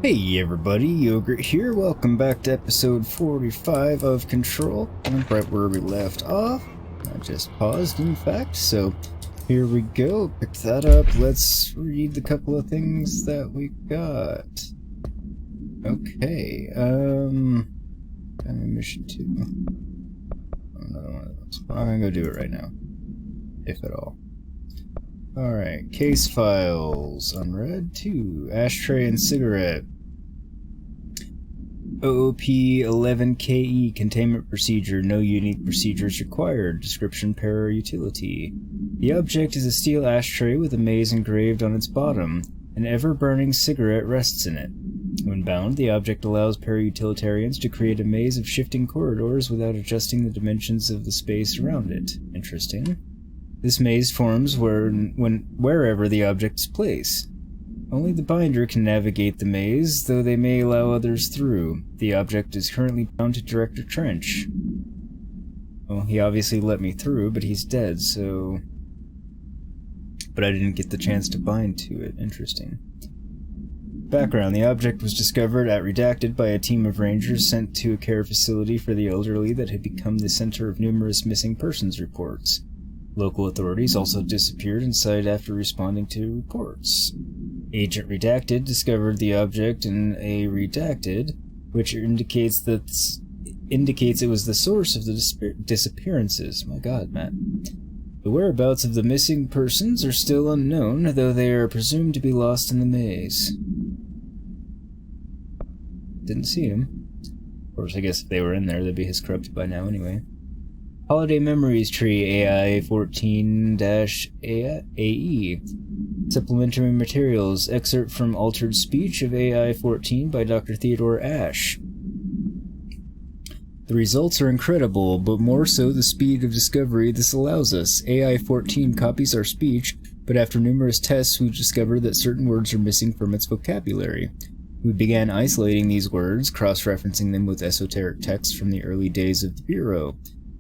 Hey everybody, Yogurt here. Welcome back to episode 45 of Control. And right where we left off. I just paused, in fact, so here we go. Picked that up. Let's read the couple of things that we got. Okay, mission 2. Another one of those. I'm gonna go do it right now. If at all. Alright, case files. Unread 2. Ashtray and cigarette. OOP 11KE containment procedure. No unique procedures required. Description para utility. The object is a steel ashtray with a maze engraved on its bottom. An ever-burning cigarette rests in it. When bound, the object allows para-utilitarians to create a maze of shifting corridors without adjusting the dimensions of the space around it. Interesting. This maze forms wherever the object is placed. Only the binder can navigate the maze, though they may allow others through. The object is currently bound to Director Trench. Well, he obviously let me through, but he's dead, so... But I didn't get the chance to bind to it. Interesting. Background. The object was discovered at Redacted by a team of rangers sent to a care facility for the elderly that had become the center of numerous missing persons reports. Local authorities also disappeared inside after responding to reports. Agent Redacted discovered the object in a Redacted, which indicates it was the source of the disappearances. My god, Matt. The whereabouts of the missing persons are still unknown, though they are presumed to be lost in the maze. Didn't see him. Of course, I guess if they were in there, they'd be his corrupted by now anyway. Holiday Memories Tree AI 14-AE. Supplementary materials. Excerpt from Altered Speech of AI 14 by Dr. Theodore Ash. The results are incredible, but more so the speed of discovery this allows us. AI 14 copies our speech, but after numerous tests we've discovered that certain words are missing from its vocabulary. We began isolating these words, cross-referencing them with esoteric texts from the early days of the Bureau.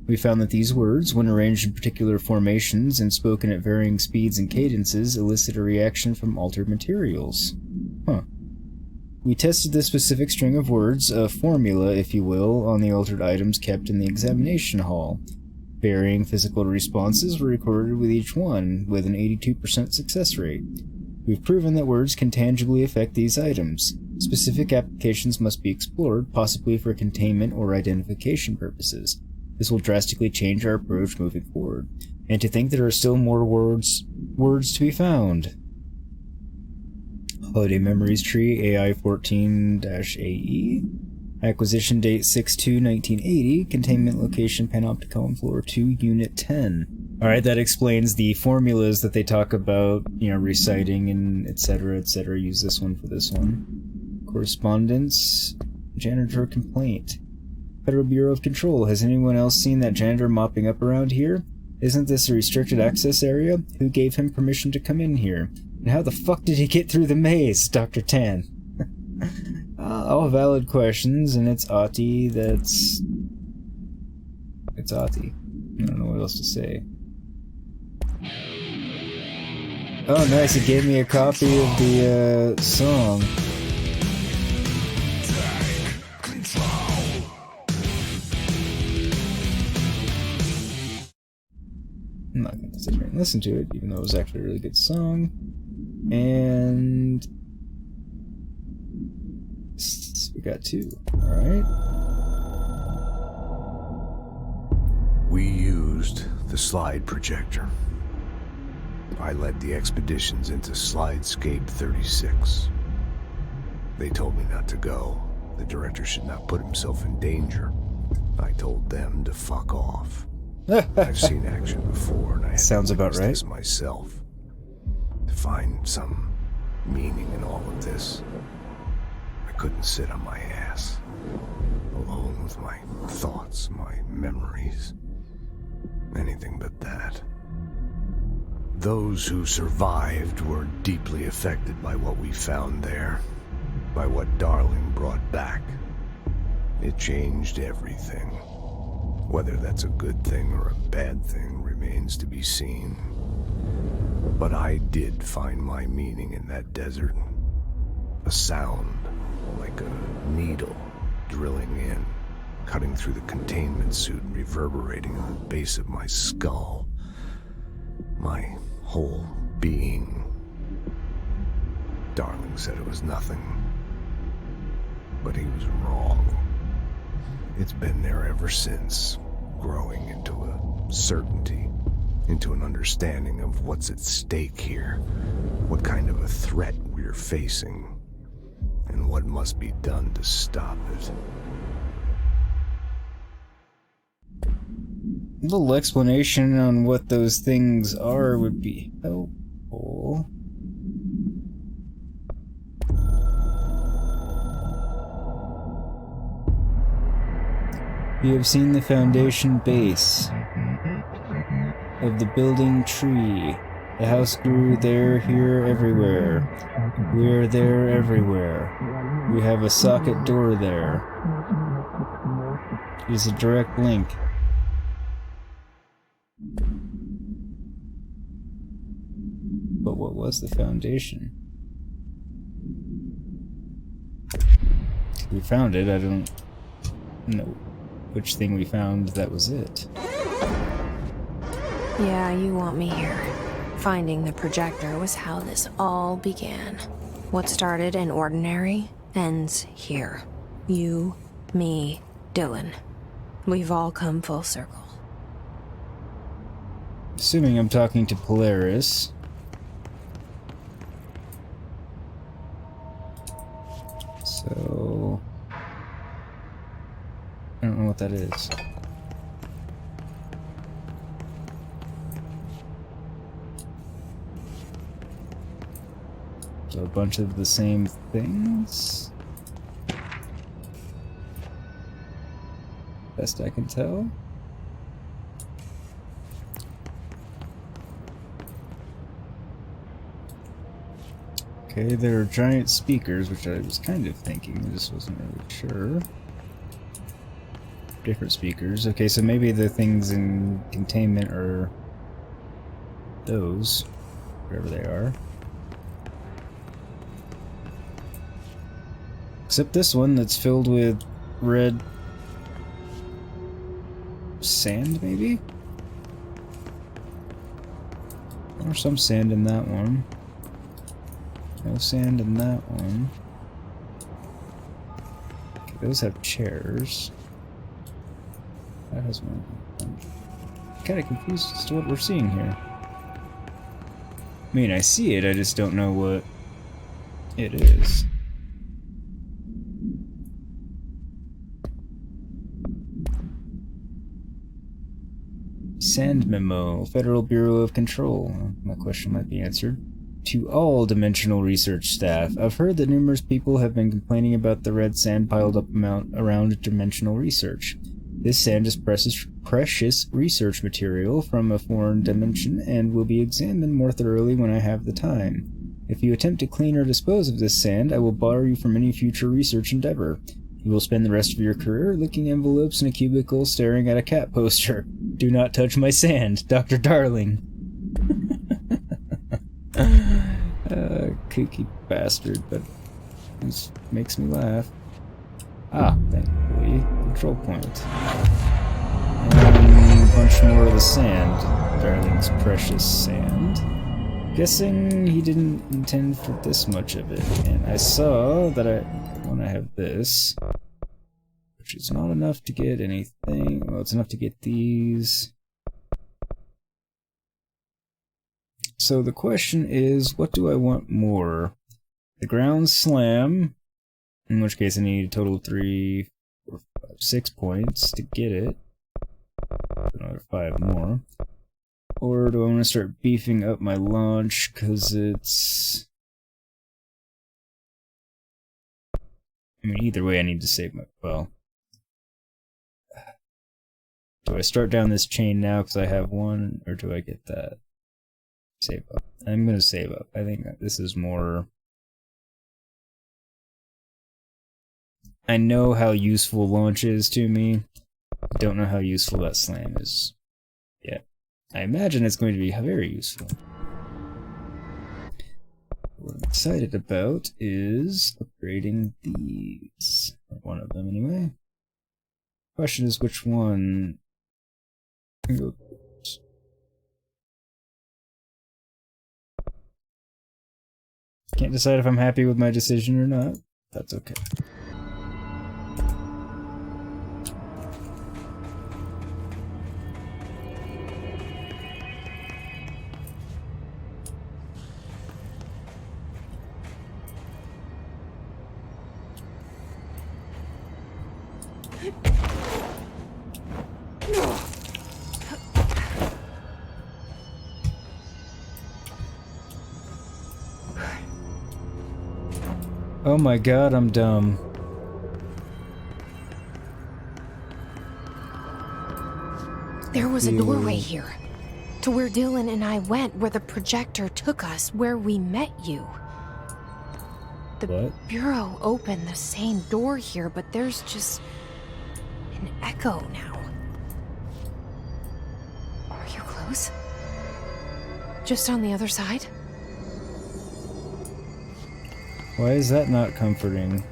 We found that these words, when arranged in particular formations and spoken at varying speeds and cadences, elicit a reaction from altered materials. We tested this specific string of words, a formula, if you will, on the altered items kept in the examination hall. Varying physical responses were recorded with each one, with an 82% success rate. We've proven that words can tangibly affect these items. Specific applications must be explored, possibly for containment or identification purposes. This will drastically change our approach moving forward. And to think there are still more words to be found. Holiday Memories Tree AI 14-AE. Acquisition date 6/2/1980. Containment location Panopticon Floor 2, Unit 10. Alright, that explains the formulas that they talk about, reciting and etc. etc. Use this one for this one. Correspondence. Janitor complaint. Federal Bureau of Control. Has anyone else seen that janitor mopping up around here? Isn't this a restricted access area? Who gave him permission to come in here? And how the fuck did he get through the maze, Dr. Tan? All valid questions, and it's Ati that's... It's Ati. I don't know what else to say. Oh, nice, he gave me a copy of the, song. I'm not going to sit here and listen to it, even though it was actually a really good song. And... we got 2. Alright. We used the slide projector. I led the expeditions into Slidescape 36. They told me not to go. The director should not put himself in danger. I told them to fuck off. I've seen action before, and I had sounds about right. This myself. To find some meaning in all of this, I couldn't sit on my ass, alone with my thoughts, my memories, anything but that. Those who survived were deeply affected by what we found there, by what Darling brought back. It changed everything. Whether that's a good thing or a bad thing remains to be seen. But I did find my meaning in that desert. A sound, like a needle drilling in, cutting through the containment suit and reverberating on the base of my skull. My whole being. Darling said it was nothing, but he was wrong. It's been there ever since, growing into a certainty, into an understanding of what's at stake here, what kind of a threat we're facing, and what must be done to stop it. A little explanation on what those things are would be helpful. You have seen the foundation base of the building tree. The house grew there, here, everywhere. We're there everywhere. We have a socket door there. It is a direct link. But what was the foundation? We found it, I don't know which thing we found that was it. Yeah, you want me here. Finding the projector was how this all began. What started in ordinary ends here. You, me, Dylan. We've all come full circle. Assuming I'm talking to Polaris. So... I don't know what that is. So a bunch of the same things? Best I can tell. Okay, there are giant speakers, which I was kind of thinking, I just wasn't really sure. Different speakers. Okay, so maybe the things in containment are those, wherever they are. Except this one that's filled with red sand, maybe? Or some sand in that one. No sand in that one. Okay, those have chairs. That has one. I'm kind of confused as to what we're seeing here. I mean, I see it, I just don't know what it is. Sand memo, Federal Bureau of Control. My question might be answered. To all dimensional research staff, I've heard that numerous people have been complaining about the red sand piled up around dimensional research. This sand is precious research material from a foreign dimension and will be examined more thoroughly when I have the time. If you attempt to clean or dispose of this sand, I will bar you from any future research endeavor. You will spend the rest of your career licking envelopes in a cubicle staring at a cat poster. Do not touch my sand, Dr. Darling. Kooky bastard, but this makes me laugh. Ah, thankfully, control point. And a bunch more of the sand. Darling's precious sand. Guessing he didn't intend for this much of it. And I saw that when I have this, which is not enough to get anything. Well, it's enough to get these. So the question is, what do I want more? The ground slam, in which case I need a total of 3, 4, 5, 6 points to get it. Another 5 more. Or do I want to start beefing up my launch, because it's... I mean, either way I need to save my... Well... Do I start down this chain now because I have one, or do I get that? Save up. I'm going to save up. I think this is more... I know how useful launch is to me. I don't know how useful that slam is yet. I imagine it's going to be very useful. What I'm excited about is upgrading these. Or one of them, anyway. Question is which one. Can't decide if I'm happy with my decision or not. That's okay. Oh my god, I'm dumb. There was a doorway here. To where Dylan and I went, where the projector took us, where we met you. The What? Bureau opened the same door here, but there's just an echo now. Are you close? Just on the other side? Why is that not comforting?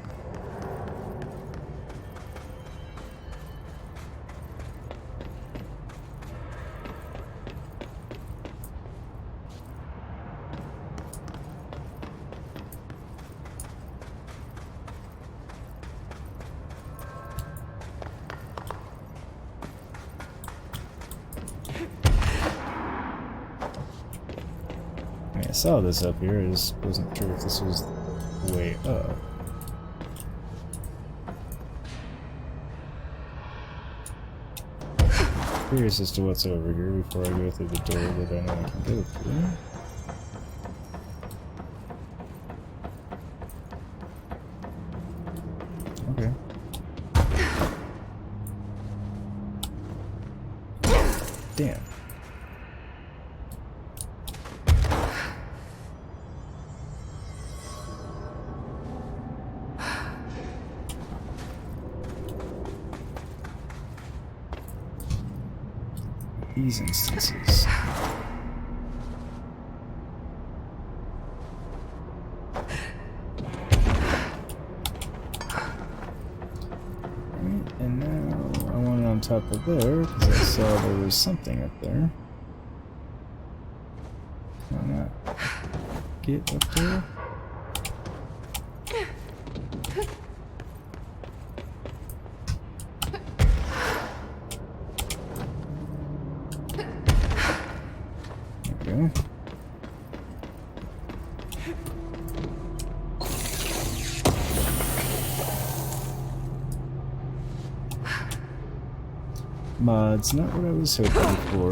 I saw this up here, I just wasn't sure if this was the way up. Curious as to what's over here before I go through the door that I know I can go through. Okay. Damn. These instances. Right, and now I want it on top of there because I saw there was something up there. Why not get up there? Mods, not what I was hoping for.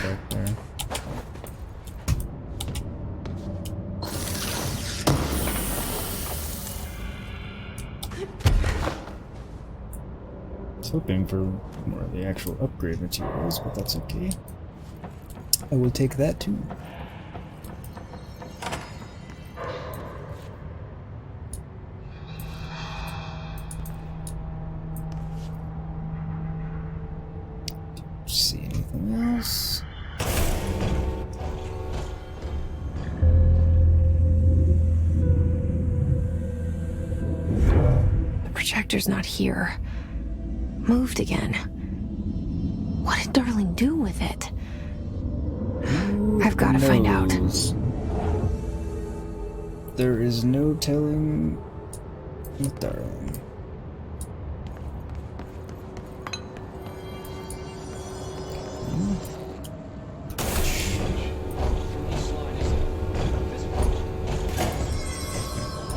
Back there. I was hoping for more of the actual upgrade materials, but that's okay. I will take that too. See anything else? The projector's not here. Moved again. What did Darling do with it? I've got to find out. There is no telling with Darling.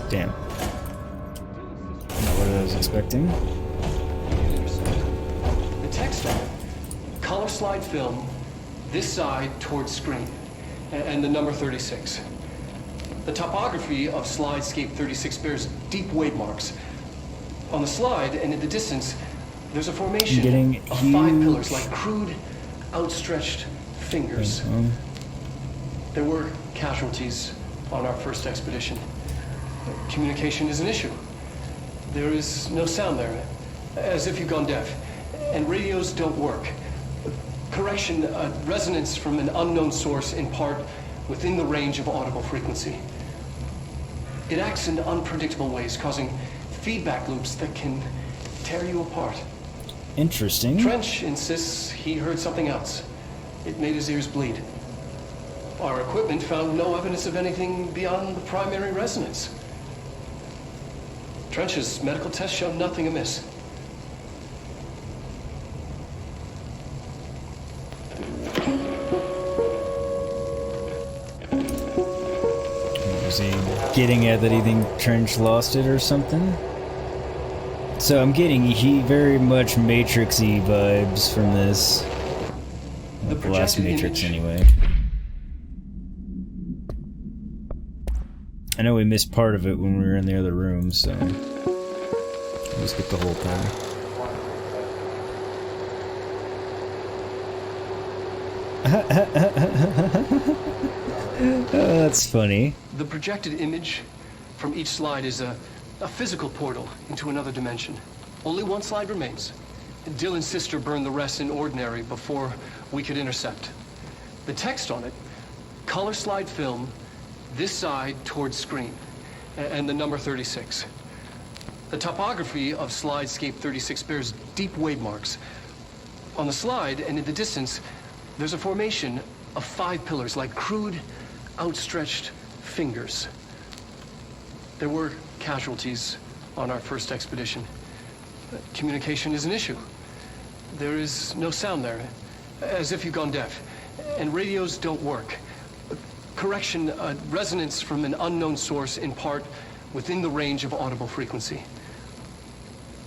Damn. Not what I was expecting. The text on it. Color slide film, this side towards screen, and the number 36. The topography of Slidescape 36 bears deep wave marks. On the slide and in the distance, there's a formation of 5 pillars like crude, outstretched fingers. There were casualties on our first expedition. Communication is an issue. There is no sound there, as if you've gone deaf, and radios don't work. Correction, resonance from an unknown source, in part within the range of audible frequency. It acts in unpredictable ways, causing feedback loops that can tear you apart. Interesting. Trench insists he heard something else. It made his ears bleed. Our equipment found no evidence of anything beyond the primary resonance. Trench's medical tests show nothing amiss. Was he getting at that he think Trench lost it or something? So I'm getting very much Matrix-y vibes from this. The last Matrix anyway. I know we missed part of it when we were in the other room, so let's get the whole thing. Oh, that's funny. The projected image from each slide is a physical portal into another dimension. Only one slide remains. Dylan's sister burned the rest in ordinary before we could intercept. The text on it, color slide film, this side towards screen, and the number 36. The topography of Slidescape 36 bears deep wave marks. On the slide and in the distance, there's a formation of 5 pillars like crude, outstretched fingers. There were casualties on our first expedition. Communication is an issue. There is no sound there, as if you've gone deaf, and radios don't work. Correction, resonance from an unknown source in part within the range of audible frequency.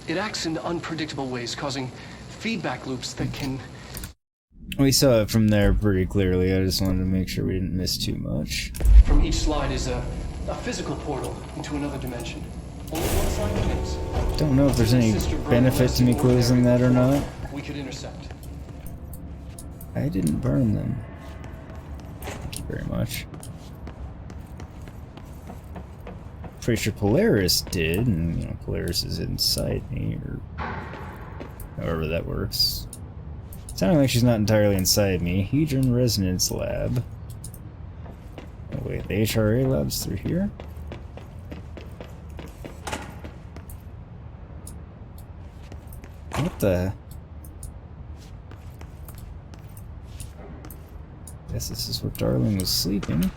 It acts in unpredictable ways, causing feedback loops that can... We saw it from there pretty clearly. I just wanted to make sure we didn't miss too much. From each slide is a physical portal into another dimension. Only one slide remains. Don't know if there's any benefit to me closing that or not. We could intercept. I didn't burn them. Thank you very much. Pretty sure Polaris did, and you know, Polaris is inside me, or however that works. Sounding like she's not entirely inside me. Hedron Resonance Lab. Oh wait, the HRA lab's through here? What the? Guess this is where Darling was sleeping.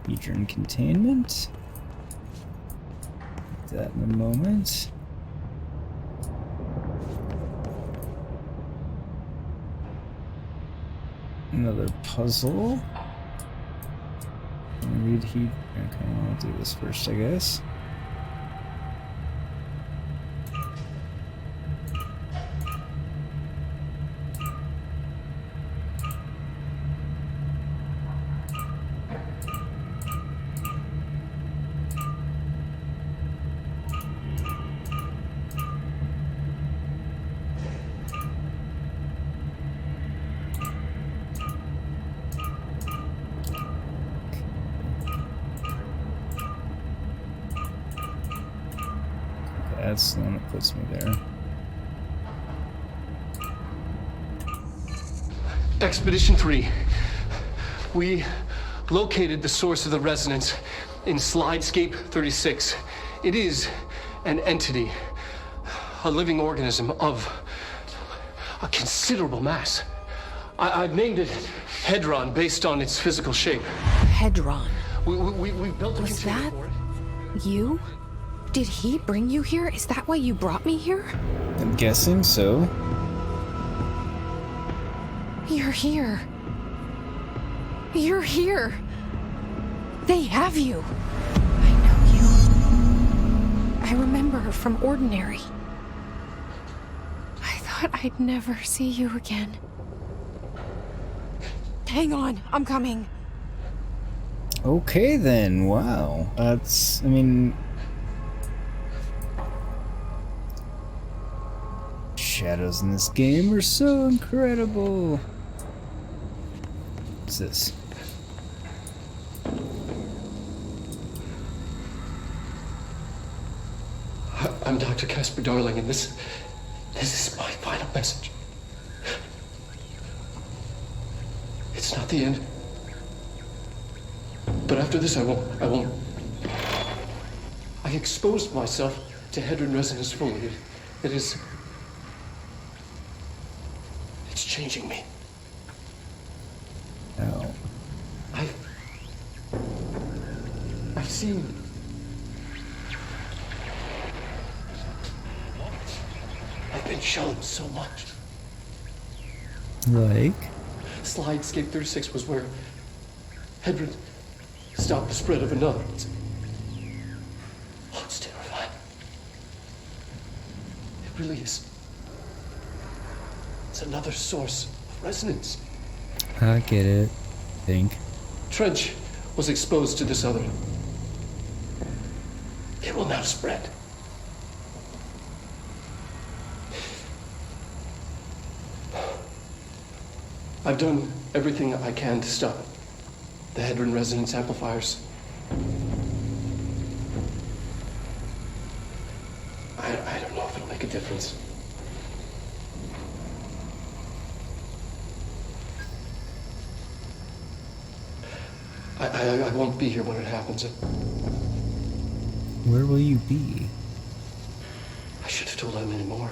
Hedron Containment. Get that in a moment. Another puzzle. Read heat. Okay, I'll do this first, I guess. That's the one that puts me there. Expedition 3. We located the source of the resonance in Slidescape 36. It is an entity, a living organism of a considerable mass. I've named it Hedron based on its physical shape. Hedron. We built a Was container that for it. you? Did he bring you here? Is that why you brought me here? I'm guessing so. You're here. You're here. They have you. I know you. I remember her from Ordinary. I thought I'd never see you again. Hang on, I'm coming. Okay then, wow. That's, I mean... Shadows in this game are so incredible. What's this? I'm Dr. Casper Darling, and this is my final message. It's not the end. But after this, I won't. I exposed myself to Hedron Resonance fully. It's changing me. How? I've seen. I've been shown so much. Like? Slidescape 36 was where Hedron stopped the spread of another. It's terrifying. It really is. It's another source of resonance. I get it. Think. Trench was exposed to this other. It will now spread. I've done everything I can to stop it. The Hedron resonance amplifiers. I don't know if it'll make a difference. I won't be here when it happens. Where will you be? I should have told him anymore.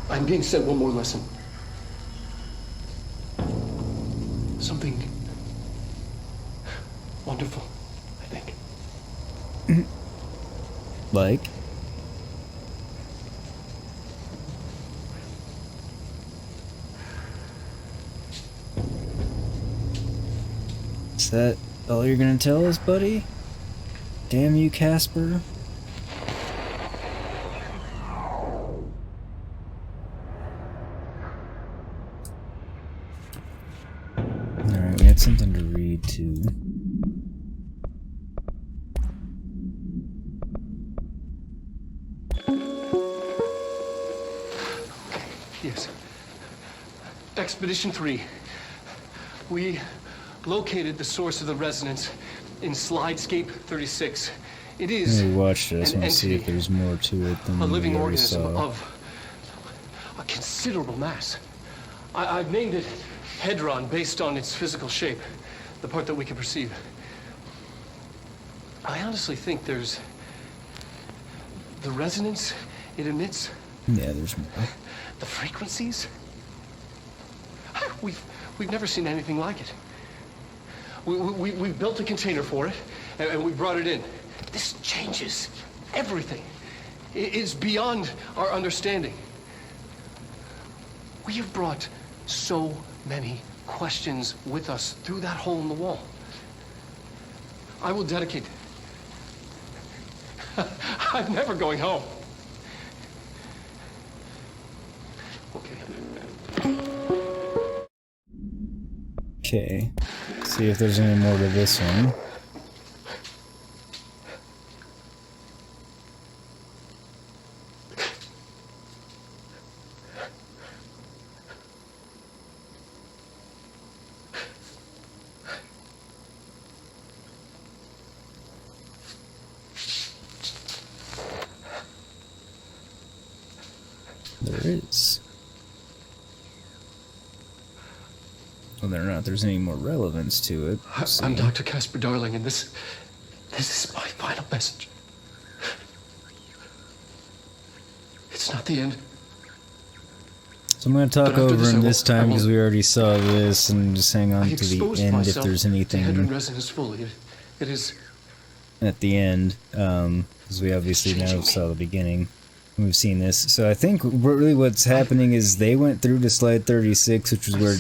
I'm being sent one more lesson. Something wonderful, I think. Like? Is that all you're gonna tell us, buddy? Damn you, Casper. Alright, we had something to read too. Yes. Expedition 3. We located the source of the resonance in Slidescape 36. It is We watched it. I just an want to see if entity, there's more to it than a we living already organism saw. of a considerable mass. I've named it Hedron based on its physical shape, the part that we can perceive. I honestly think there's the resonance it emits, Yeah, there's more. the frequencies. We've never seen anything like it. We built a container for it, and we brought it in. This changes everything. It is beyond our understanding. We have brought so many questions with us through that hole in the wall. I will dedicate. I'm never going home. Okay. Okay. See if there's any more to this one. There is. Whether or not there's any more relevance to it. I'm Dr. Casper Darling, and this is my final message. It's not the end. So I'm going to talk But after over this, him I this won't- time I because won't- we already saw this, and just hang on I to the exposed end if myself there's to Hedron anything resonance fully. It is. at the end, because we obviously now Changing me. saw the beginning. We've seen this. So I think really what's happening is they went through to Slide 36, which is where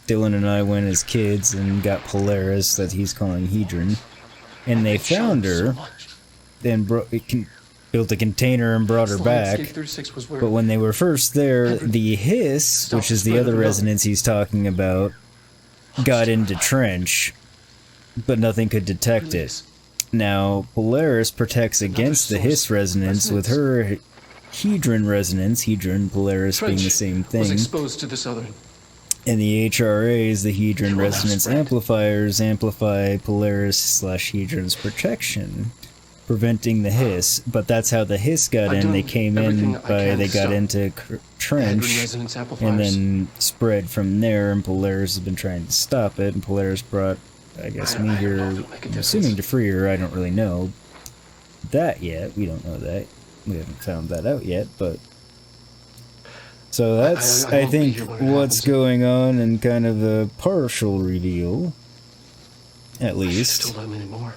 Dylan and I went as kids and got Polaris, that he's calling Hedron. And they found her, and built a container and brought her back. But when they were first there, the hiss, which is the other resonance he's talking about, got into Trench, but nothing could detect it. Now, Polaris protects against the hiss resonance with her Hedron resonance, Hedron, Polaris being the same was thing. exposed to this other. And the HRAs, the Hedron resonance amplifiers, amplify Polaris/Hedron's protection. preventing the hiss, but that's how the hiss got in. They came in they got into Trench, and then spread from there, and Polaris has been trying to stop it, and Polaris brought, I guess, me here, I'm assuming to free her. I don't really know that yet. We don't know that. We haven't found that out yet, but... So that's, I think, what's going on, and kind of a partial reveal, at least. Still don't anymore.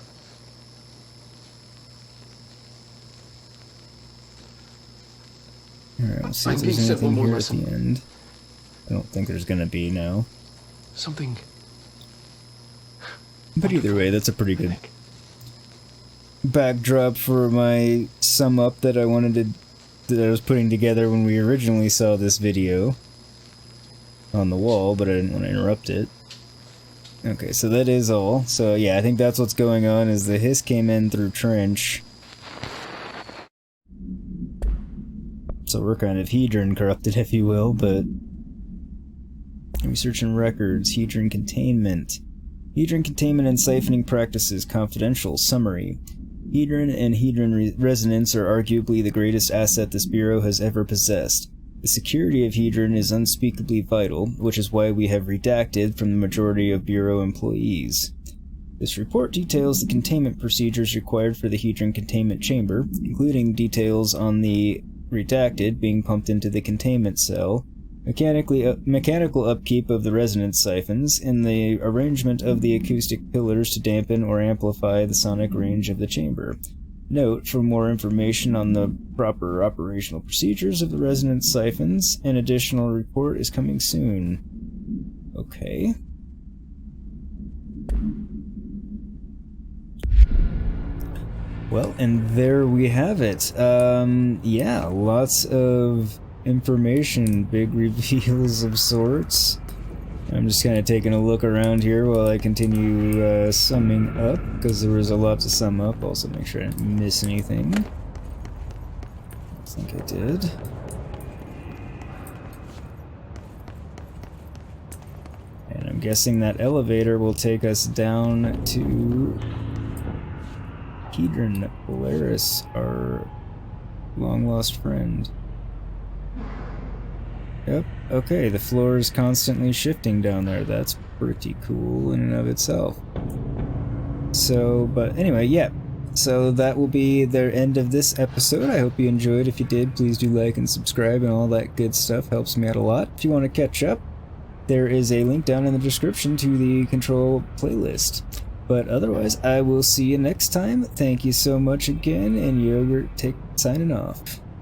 Alright, let's see if there's anything here at the end. I don't think there's gonna be, no. Something... But either way, that's a pretty good backdrop for my sum up that I was putting together when we originally saw this video on the wall, but I didn't want to interrupt it. Okay, so that is all. So yeah, I think that's what's going on, is the hiss came in through Trench. So we're kind of Hedron corrupted, if you will, but... Research and records, Hedron Containment. Hedron Containment and Siphoning Practices, Confidential, Summary. Hedron and Hedron Resonance are arguably the greatest asset this Bureau has ever possessed. The security of Hedron is unspeakably vital, which is why we have redacted from the majority of Bureau employees. This report details the containment procedures required for the Hedron Containment Chamber, including details on the redacted being pumped into the containment cell, mechanical upkeep of the resonance siphons, and the arrangement of the acoustic pillars to dampen or amplify the sonic range of the chamber. Note, for more information on the proper operational procedures of the resonance siphons, an additional report is coming soon. Okay. Well, and there we have it. Yeah, lots of information, big reveals of sorts. I'm just kind of taking a look around here while I continue summing up, because there was a lot to sum up. Also, make sure I didn't miss anything. I think I did. And I'm guessing that elevator will take us down to Hedron, Polaris, our long-lost friend. Yep, okay, the floor is constantly shifting down there. That's pretty cool in and of itself. So, but anyway, yeah. So that will be the end of this episode. I hope you enjoyed. If you did, please do like and subscribe and all that good stuff. Helps me out a lot. If you want to catch up, there is a link down in the description to the Control playlist. But otherwise, I will see you next time. Thank you so much again, and Yogurt signing off.